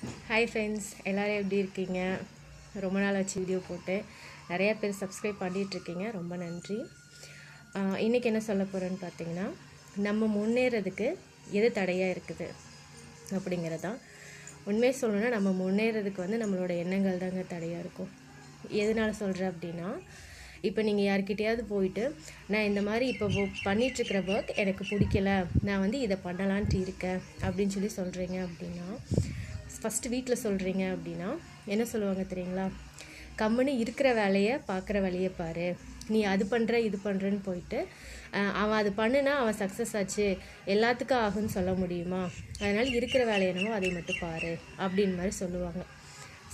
Hi friends, எல்லோரும் எப்படி இருக்கீங்க? ரொம்ப நாள் ஆச்சு வீடியோ போட்டு. நிறையா பேர் சப்ஸ்கிரைப் பண்ணிகிட்ருக்கீங்க, ரொம்ப நன்றி. இன்றைக்கி என்ன சொல்ல போகிறேன்னு பார்த்தீங்கன்னா, நம்ம முன்னேறதுக்கு எது தடையாக இருக்குது அப்படிங்கிறதான். உண்மையை சொல்லணுன்னா நம்ம முன்னேறதுக்கு வந்து நம்மளோட எண்ணங்கள் தாங்க தடையாக இருக்கும். எதனால் சொல்கிறேன் அப்படின்னா, இப்போ நீங்கள் யார்கிட்டையாவது போயிட்டு நான் இந்த மாதிரி இப்போ பண்ணிகிட்ருக்கிற ஒர்க் எனக்கு பிடிக்கல, நான் வந்து இதை பண்ணலான்ட்டு இருக்கேன் அப்படின்னு சொல்லி சொல்கிறீங்க அப்படின்னா, ஃபஸ்ட்டு வீட்டில் சொல்கிறீங்க அப்படின்னா என்ன சொல்லுவாங்க தெரியுங்களா? கம்முன்னு இருக்கிற வேலையை பார்க்குற வேலையை பாரு, நீ அது பண்ணுற இது பண்ணுறன்னு போயிட்டு அவன் அது பண்ணுனா அவன் சக்ஸஸ் ஆச்சு எல்லாத்துக்கும் ஆகுன்னு சொல்ல முடியுமா? அதனால் இருக்கிற வேலை என்னவோ அதை மட்டும் பாரு அப்படின்னு மாதிரி சொல்லுவாங்க.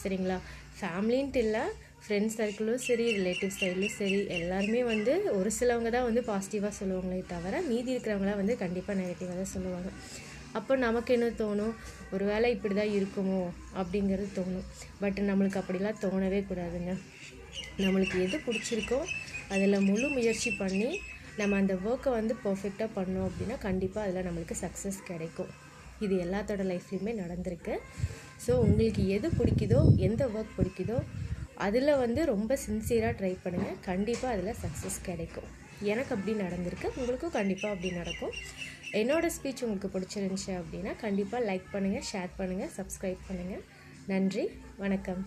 சரிங்களா? ஃபேமிலின்ட்டு இல்லை, ஃப்ரெண்ட்ஸ் சர்க்கிளும் சரி, ரிலேட்டிவ் சைட்லையும் சரி, எல்லாருமே வந்து ஒரு சிலவங்க தான் வந்து பாசிட்டிவாக சொல்லுவாங்களே தவிர மீதி இருக்கிறவங்களாம் வந்து கண்டிப்பாக நெகட்டிவாக தான் சொல்லுவாங்க. அப்போ நமக்கு என்ன தோணும்? ஒரு வேளை இப்படி தான் இருக்குமோ அப்படிங்கிறது தோணும். பட் நம்மளுக்கு அப்படிலாம் தோணவே கூடாதுங்க. நம்மளுக்கு எது பிடிச்சிருக்கோ அதில் முழு முயற்சி பண்ணி நம்ம அந்த ஒர்க்கை வந்து பர்ஃபெக்டாக பண்ணோம் அப்படின்னா கண்டிப்பாக அதில் நம்மளுக்கு சக்ஸஸ் கிடைக்கும். இது எல்லாத்தோட லைஃப்லேயுமே நடந்திருக்கு. ஸோ உங்களுக்கு எது பிடிக்குதோ, எந்த ஒர்க் பிடிக்குதோ அதில் வந்து ரொம்ப சின்சியராக ட்ரை பண்ணுங்கள். கண்டிப்பாக அதில் சக்ஸஸ் கிடைக்கும். எனக்கு அப்படி நடந்திருக்கு, உங்களுக்கும் கண்டிப்பாக அப்படி நடக்கும். என்னோடய ஸ்பீச் உங்களுக்கு பிடிச்சிருந்துச்சு அப்படின்னா கண்டிப்பாக லைக் பண்ணுங்கள், ஷேர் பண்ணுங்கள், சப்ஸ்கிரைப் பண்ணுங்கள். நன்றி, வணக்கம்.